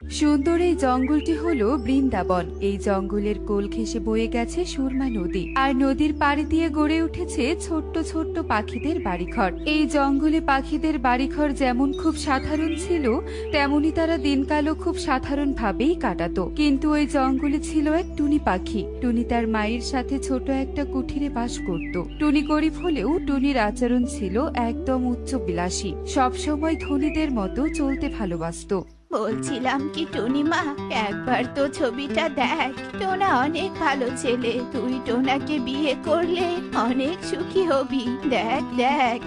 সুন্দর এই জঙ্গলটি হলো বৃন্দাবন। এই জঙ্গলের কোল ঘেঁষে বয়ে গেছে সুরমা নদী, আর নদীর পাড়ি দিয়ে গড়ে উঠেছে ছোট্ট ছোট্ট পাখিদের বাড়িঘর। এই জঙ্গলে পাখিদের বাড়িঘর যেমন খুব সাধারণ ছিল, তেমনি তারা দিনকালও খুব সাধারণ ভাবেই কাটাতো। কিন্তু ওই জঙ্গলে ছিল এক টুনি পাখি। টুনি তার মায়ের সাথে ছোট একটা কুঠিরে বাস করত। টুনি গরিব হলেও টুনির আচরণ ছিল একদম উচ্চ বিলাসী, সবসময় ধনীদের মতো চলতে ভালোবাসতো। বলছিলাম কি টুনিমা, একবার তো ছবিটা দেখ। টোনা অনেক ভালো ছেলে, তুই টোনাকে বিয়ে করলে অনেক সুখী হবি। দেখ দেখ।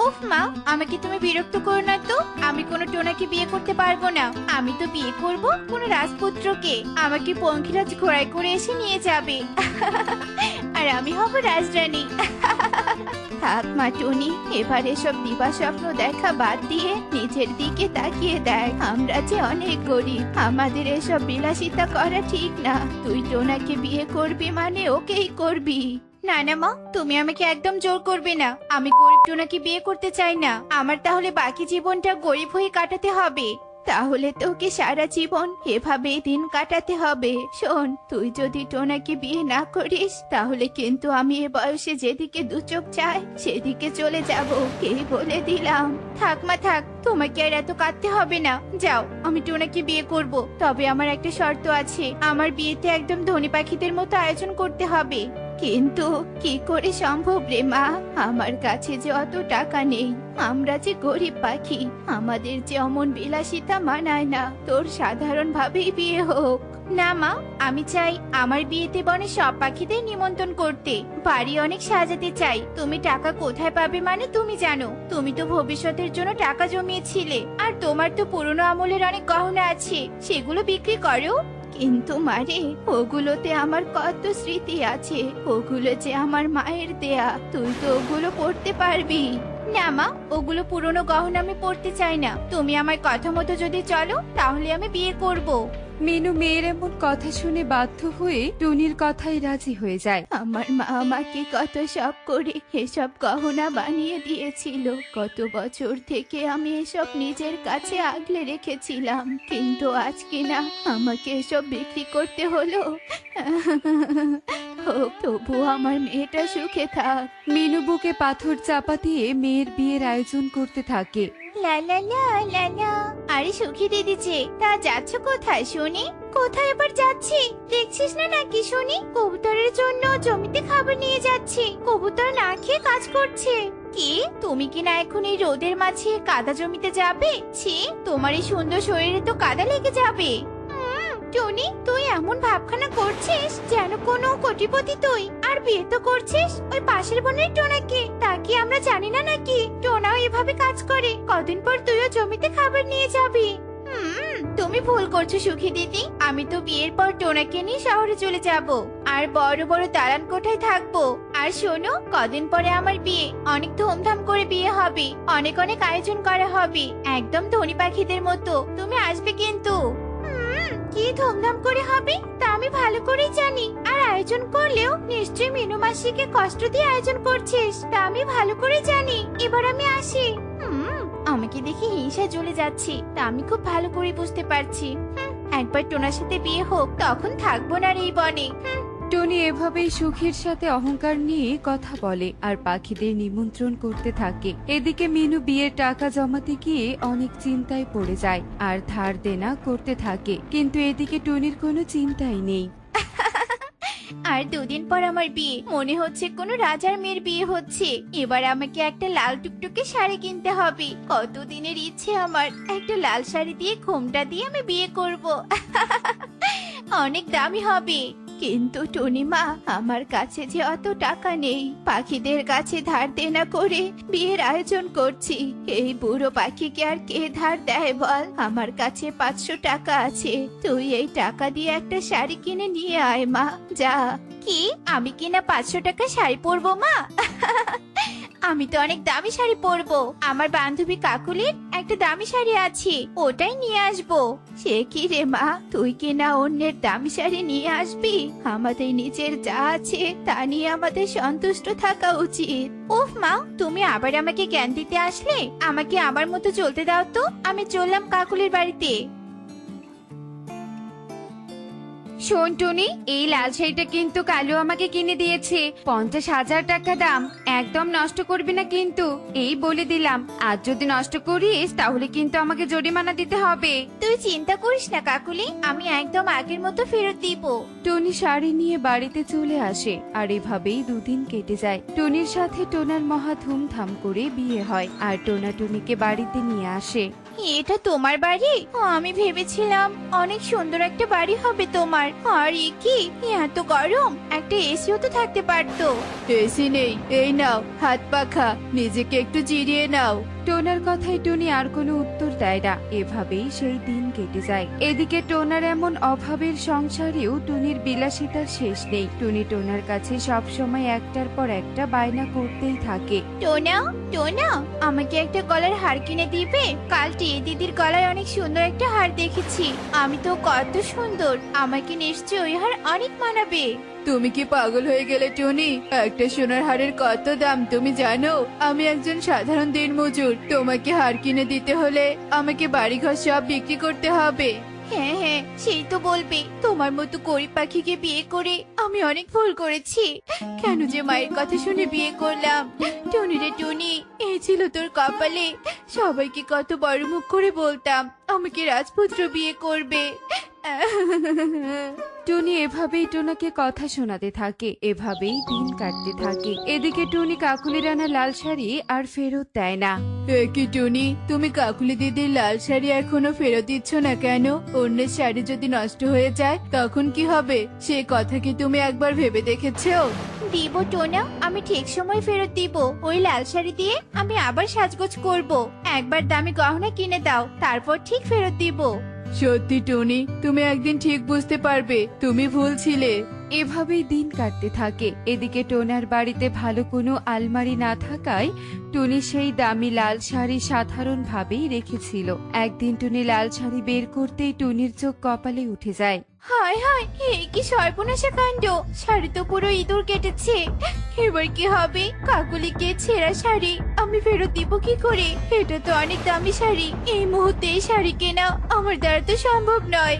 উফ মা, আমাকে তুমি বিরক্ত করো না তো। আমি কোনো টোনাকে বিয়ে করতে পারবো না। আমি তো বিয়ে করব কোনো রাজপুত্রকে। আমাকে পঙ্খিরাজ ঘোড়ায় করে এসে নিয়ে যাবে আর আমি হব রাজরানী। থাক মা টুনি, এবার এসব দিবা স্বপ্ন দেখা বাদ দিয়ে নিজের দিকে তাকিয়ে দেখ। আমরা যে অনেক গরিব, আমাদের এসব বিলাসিতা করা ঠিক না। তুই টোনাকে বিয়ে করবি মানে ওকেই করবি। না না মা, তুমি আমাকে একদম জোর করবে না। আমি গরিব টোনাকে বিয়ে করতে চাই না। আমার তাহলে বাকি জীবনটা গরিব হয়ে কাটাতে হবে। তাহলে তোকে সারা জীবন এভাবেই দিন কাটাতে হবে। শোন, তুই যদি টোনাকে বিয়ে না করিস তাহলে কিন্তু আমি এ বয়সে যেদিকে দু চোখ চাই সেদিকে চলে যাব, এই বলে দিলাম। থাক মা থাক, তোমাকে আর এত কাঁদতে হবে না। যাও, আমি টোনাকে বিয়ে করব। তবে আমার একটা শর্ত আছে, আমার বিয়েতে একদম ধনী পাখিদের মতো আয়োজন করতে হবে। কিন্তু কি করে সম্ভব রে মা? আমার কাছে যে অত টাকা নেই। আমরা যে গরিব পাখি, আমাদের যে অমন বিলাসিতা মানায় না। তোর সাধারণ ভাবেই বিয়ে হোক। না মা, আমি চাই আমার বিয়েতে বনে সব পাখিদের নিমন্ত্রণ করতে, বাড়ি অনেক সাজাতে চাই। তুমি টাকা কোথায় পাবে মানে তুমি জানো। তুমি তো ভবিষ্যতের জন্য টাকা জমিয়েছিলে, আর তোমার তো পুরনো আমলের অনেক গহনা আছে, সেগুলো বিক্রি করো। কিন্তু মারে, ওগুলোতে আমার কত স্মৃতি আছে। ওগুলো যে আমার মায়ের দেয়া, তুই তো ওগুলো পড়তে পারবি না। মা, ওগুলো পুরনো গহনা আমি পড়তে চাই না। তুমি আমার কথা মতো যদি চলো তাহলে আমি বিয়ে করব। মিনু মেয়ের এমন কথা শুনে বাধ্য হয়ে টুনির কথাই রাজি হয়ে যায়। আমার মা আমাকে কত শখ করে এসব গহনা বানিয়ে দিয়েছিল। কত বছর থেকে আমি এসব নিজের কাছে আগলে রেখেছিলাম, কিন্তু আজকে না আমাকে এসব বিক্রি করতে হলো। হোক, তবু আমার মেয়েটা সুখে থাক। মিনু বুকে পাথর চাপা দিয়ে মেয়ের বিয়ের আয়োজন করতে থাকে। লা লা লা লা লা। আরে সুখী দিদি যে, তা যাচ্ছ কোথায় শুনি? কোথায় এবার যাচ্ছি দেখছিস না নাকি শুনি? কবুতরের জন্য জমিতে খাবার নিয়ে যাচ্ছি। কবুতর না খেয়ে কাজ করছে। কি, তুমি কি না এখন এই রোদের মাঝে কাদা জমিতে যাবে? ছি, তোমার এই সুন্দর শরীরে তো কাদা লেগে যাবে। টনি, তুই এমন ভাবখানা করছিস যেন কোনো কোটিপতি তুই, আর বিয়ে তো করছিস ওই পাশের বোনের টোনাকে। তা কি আমরা জানি না নাকি টোনাও এভাবে কাজ করে? কদিন পর তুইও জমিতে খাবার নিয়ে যাবি। তুমি ভুল করছো সুখী দিদি। আমি তো বিয়ের পর টোনাকে নিয়ে শহরে চলে যাব, আর বড় বড় দালান কোঠায় থাকবো। আর শোনো, কদিন পরে আমার বিয়ে, অনেক ধুমধাম করে বিয়ে হবে, অনেক অনেক আয়োজন করা হবে, একদম ধনী পাখিদের মতো। তুমি আসবে কিন্তু। কি ধুমধাম করে হবে তা আমি ভালো করেই জানি। আর আয়োজন করলেও নিশ্চয়ই মিনু মাসিকে কষ্ট দিয়ে আয়োজন করছিস, তা আমি ভালো করে জানি। এবার আমি আসি। আমাকে দেখে হিংসা জ্বলে যাচ্ছে, তা আমি খুব ভালো করে বুঝতে পারছি। একবার টোনার সাথে বিয়ে হোক, তখন থাকবো না আর এই বনে। টনি এভাবেই সুখীর সাথে অহংকার নিয়ে কথা বলে আর পাখিদের নিমন্ত্রণ করতে থাকে। এদিকে মিনু বিয়ের টাকা জমাতে গিয়ে অনেক চিন্তায় পড়ে যায় আর ধার দেনা করতে থাকে, কিন্তু এদিকে টনির কোনো চিন্তাই নেই। আর দুদিন পর আমার বিয়ে, মনে হচ্ছে কোনো রাজার মেয়ের বিয়ে হচ্ছে। এবার আমাকে একটা লাল টুকটুকে শাড়ি কিনতে হবে। কতদিনের ইচ্ছে আমার, একটা লাল শাড়ি দিয়ে ঘোমটা দিয়ে আমি বিয়ে করব। অনেক দামি হবে। কিন্তু টনিমা, আমার কাছে যে অত টাকা নেই। পাখিদের কাছে ধার দেনা করে বিয়ের আয়োজন করছি। এই বুড়ো পাখিকে আর কে ধার দেয় বল? আমার কাছে 500 টাকা আছে। তুই এই টাকা দিয়ে একটা শাড়ি কিনে নিয়ে আয় মা, যা। কি, আমি কিনা 500 টাকা শাড়ি পরবো মা? আমি তো অনেক দামি শাড়ি পরবো। আমার বান্ধবী কাকুলির একটা দামি শাড়ি আছে, ওটাই নিয়ে আসবো। সে কি রে মা, তুই কি না অন্যের দামি শাড়ি নিয়ে আসবি? আমাদের নিজের যা আছে তা নিয়ে আমাদের সন্তুষ্ট থাকা উচিত। উফ মা, তুমি আবার আমাকে জ্ঞান দিতে আসলে? আমাকে আমার মতো চলতে দাও তো। আমি চললাম কাকুলির বাড়িতে। শোন টুনি, এই লাল শাড়িটা কিন্তু কালু আমাকে কিনে দিয়েছে, 50,000 টাকা দাম। একদম নষ্ট করবি না কিন্তু, এই বলে দিলাম। আজ যদি নষ্ট করিস তাহলে কিন্তু আমাকে জরিমানা দিতে হবে। তুই চিন্তা করিস না কাকুলি, আমি একদম আগের মতো ফেরত দিব। টনি শাড়ি নিয়ে বাড়িতে চলে আসে আর এভাবেই 2 দিন কেটে যায়। টনির সাথে টোনার মহা ধুমধাম করে বিয়ে হয় আর টোনা টনিকে বাড়িতে নিয়ে আসে। এটা তোমার বাড়ি? আমি ভেবেছিলাম অনেক সুন্দর একটা বাড়ি হবে তোমার। আর এ কি, এত গরম, একটা এসিও তো থাকতে পারতো। এসি নেই, এই নাও হাত পাখা, নিজেকে একটু জিরিয়ে নাও। টোনার কথায় টনি আর কোনো উত্তর দেয় না। এভাবেই সেই দিন কেটে যায়। এদিকে টোনার এমন অভাবের সংসারেও টুনির বিলাসিতার শেষ নেই। টুনি টোনার কাছে সব সময় একটার পর একটা বায়না করতেই থাকে। টোনা, টোনা, আমাকে একটা গলার হার কিনে দিবে? কাল টিয়ে দিদির গলায় অনেক সুন্দর একটা হার দেখেছি, আমি তো কত সুন্দর, আমাকে নিশ্চয়ই ওই হার অনেক মানাবে। তুমি কি পাগল হয়ে গেলে টনি? একটা সোনার হারের কত দাম তুমি জানো? আমি একজন সাধারণ দিনমজুর, তোমাকে হার কিনে দিতে হলে আমাকে বাড়িঘর সব বিক্রি করতে হবে। হ্যাঁ হ্যাঁ, সেই তো বলবে। তোমার মতো গরিব পাখিকে বিয়ে করে আমি অনেক ভুল করেছি। কেন যে মায়ের কথা শুনে বিয়ে করলাম। টুনি রে টুনি, এই ছিল তোর কপালে। সবাইকে কত বড় মুখ করে বলতাম আমাকে রাজপুত্র বিয়ে করবে। টুনি এভাবেই টোনাকে কথা শোনাতে থাকে। এভাবেই দিন কাটতে থাকে। এদিকে টুনি কাকুলির আনা লাল শাড়ি আর ফেরত দেয় না। কি টুনি, তুমি কাকুলি দিদির লাল শাড়ি এখনো ফেরত দিচ্ছ না কেন? অন্যের শাড়ি যদি নষ্ট হয়ে যায় তখন কি হবে, সে কথা কি তুমি একবার ভেবে দেখেছো? দিব টোনা, আমি ঠিক সময় ফেরত দিব। ওই লাল শাড়ি দিয়ে আমি আবার সাজগোজ করব। একবার দামি গহনা কিনে দাও, তারপর ঠিক ফেরত দিব। সত্যি টুনি, তুমি একদিন ঠিক বুঝতে পারবে তুমি ভুল ছিলে। এভাবেই দিন কাটতে থাকে। এদিকে টোনার বাড়িতে ভালো কোনো আলমারি না থাকায় টুনি সেই দামি লাল শাড়ি সাধারণ ভাবেই রেখেছিল। একদিন টুনি লাল শাড়ি বের করতেই টুনির চোখ কপালে উঠে যায়। হায় হায়, এই কি সর্বনাশা কাণ্ড! শাড়ি তো পুরো ইঁদুর কেটেছে। এবার কি হবে? কাকুলিকে ছেঁড়া শাড়ি আমি ফেরত দিব কি করে? এটা তো অনেক দামি শাড়ি, এই মুহূর্তে এই শাড়ি কেনা আমার দ্বারা তো সম্ভব নয়।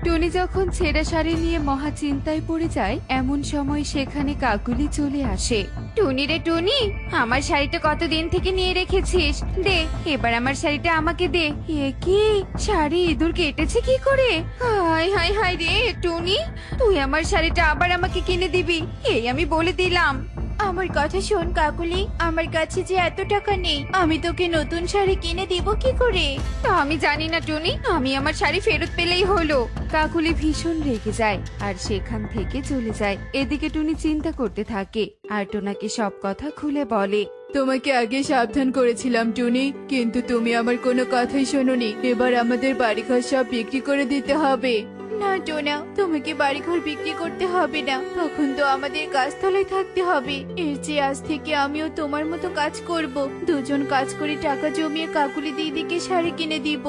টুনি যখন ছেঁড়া শাড়ি নিয়ে মহা চিন্তায় পড়ে যায়, এমন সময় সেখানে কাকুলি চলে আসে। টুনি রে টুনি, আমার শাড়িটা কতদিন থেকে নিয়ে রেখেছিস, দে এবার আমার শাড়িটা আমাকে দে। এ কি, শাড়ি ইঁদুর কেটেছে কি করে? হায় হায় হায় রে টুনি, তুই আমার শাড়িটা আবার আমাকে কিনে দিবি, এই আমি বলে দিলাম। আমার কথা শোন কাকুলি, আমার কাছে যে এত টাকা নেই, আমি তোকে নতুন শাড়ি কিনে দিব কি করে? তা আমি জানি না টুনি, আমি আমার শাড়ি ফেরত পেলেই হলো। কাকুলি ভীষণ রেগে যায় আর সেখান থেকে চলে যায়। এদিকে টুনি চিন্তা করতে থাকে আর টোনাকে সব কথা খুলে বলে। তোমাকে আগে সাবধান করেছিলাম টুনি, কিন্তু তুমি আমার কোনো কথাই শোনোনি। এবার আমাদের বাড়িঘর সব বিক্রি করে দিতে হবে। না টোনা, তোমাকে বাড়িঘর বিক্রি করতে হবে না, তখন তো আমাদের গাছতলায় থাকতে হবে। এর চেয়ে আজ থেকে আমিও তোমার মতো কাজ করব, দুজন কাজ করে টাকা জমিয়ে কাকুলি দিদিকে শাড়ি কিনে দিব।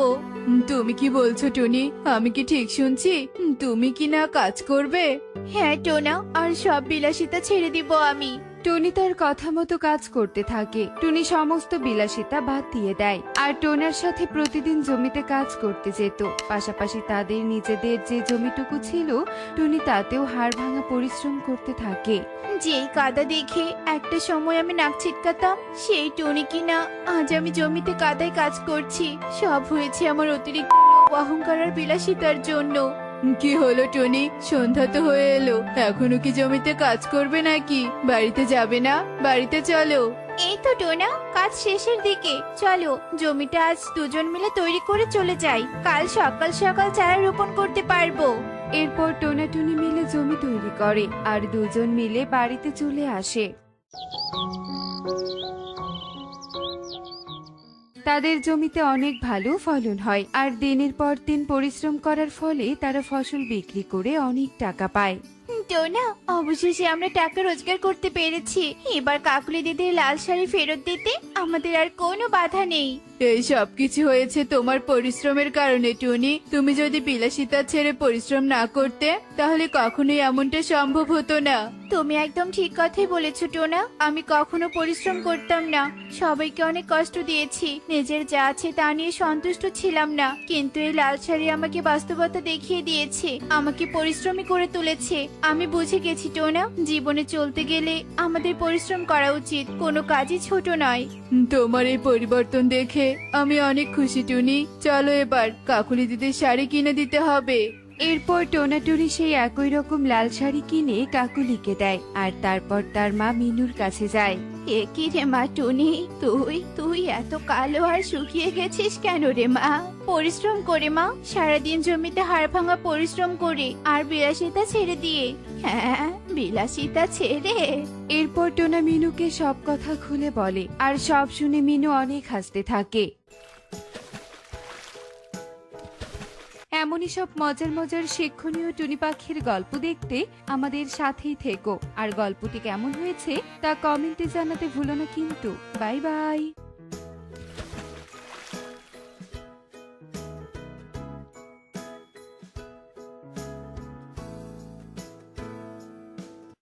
তুমি কি বলছো টুনি? আমি কি ঠিক শুনছি? তুমি কি না কাজ করবে? হ্যাঁ টোনা, আর সব বিলাসিতা ছেড়ে দিব আমি। টনি তার কথা মতো কাজ করতে থাকে। টুনি সমস্ত বিলাসিতা বাদ দিয়ে দেয় আর টোনার সাথে প্রতিদিন জমিতে কাজ করতে যেত। পাশাপাশি তাদের নিজেদের যে জমিটুকু ছিল, টুনি তাতেও হাড় ভাঙা পরিশ্রম করতে থাকে। যেই কাদা দেখে একটা সময় আমি নাক ছিটকাতাম, সেই টনি কিনা আজ আমি জমিতে কাদায় কাজ করছি। সব হয়েছে আমার অতিরিক্ত অহংকার আর বিলাসিতার জন্য। কি হলো টনি, সন্ধ্যা তো হয়ে এলো, এখনো কি জমিতে কাজ করবে নাকি? বাড়িতে যাবে না? বাড়িতে চলো। এই তো টোনা, কাজ শেষের দিকে, চলো জমিটা আজ দুজন মিলে তৈরি করে চলে যাই, কাল সকাল সকাল চারা রোপণ করতে পারবো। এরপর টোনা টুনি মিলে জমি তৈরি করে আর দুজন মিলে বাড়িতে চলে আসে। তাদের জমিতে অনেক ভালো ফলন হয় আর দিনের পর দিন পরিশ্রম করার ফলে তারা ফসল বিক্রি করে অনেক টাকা পায়। টোনা, অবশেষে আমরা টাকা রোজগার করতে পেরেছি। এবার কাকুলি দিদির লাল শাড়ি ফেরত দিতে আমাদের আর কোনো বাধা নেই। এই সব কিছু হয়েছে তোমার পরিশ্রমের কারণে টুনি। তুমি যদি বিলাসিতা ছেড়ে পরিশ্রম না করতে তাহলে কখনোই এমনটা সম্ভব হতো না। তুমি একদম ঠিক কথাই বলেছো টোনা। আমি কখনো পরিশ্রম করতাম না, সবাইকে অনেক কষ্ট দিয়েছি, নিজের যা আছে তা নিয়ে সন্তুষ্ট ছিলাম না। কিন্তু এই লাল শাড়ি আমাকে বাস্তবতা দেখিয়ে দিয়েছে, আমাকে পরিশ্রমী করে তুলেছে। আমি বুঝে গেছি টোনা, জীবনে চলতে গেলে আমাদের পরিশ্রম করা উচিত, কোনো কাজই ছোট নয়। তোমার এই পরিবর্তন দেখে আমি অনেক খুশি টুনি। চলো এবার কাকুলি দিদির শাড়ি কিনে দিতে হবে। এরপর টোনাটুনি সেই একই রকম লাল শাড়ি কিনে কাকুলিকে দেয় আর তারপর তার মা মিনুর কাছে যায়। এ কি রে মা টুনি, তুই তুই এত কালো আর শুকিয়ে গেছিস কেন রে মা? পরিশ্রম করে মা, সারাদিন জমিতে হাড় ভাঙা পরিশ্রম করে আর বিলাসিতা ছেড়ে দিয়ে। হ্যাঁ, বিলাসিতা ছেড়ে। এরপর টোনা মিনুকে সব কথা খুলে বলে আর সব শুনে মিনু অনেক হাসতে থাকে। এমনই সব মজার মজার শিক্ষণীয় টুনি পাখির গল্প দেখতে আমাদের সাথেই থেকো। আর গল্পটি কেমন হয়েছে তা কমেন্টে জানাতে ভুলো না কিন্তু। Bye bye.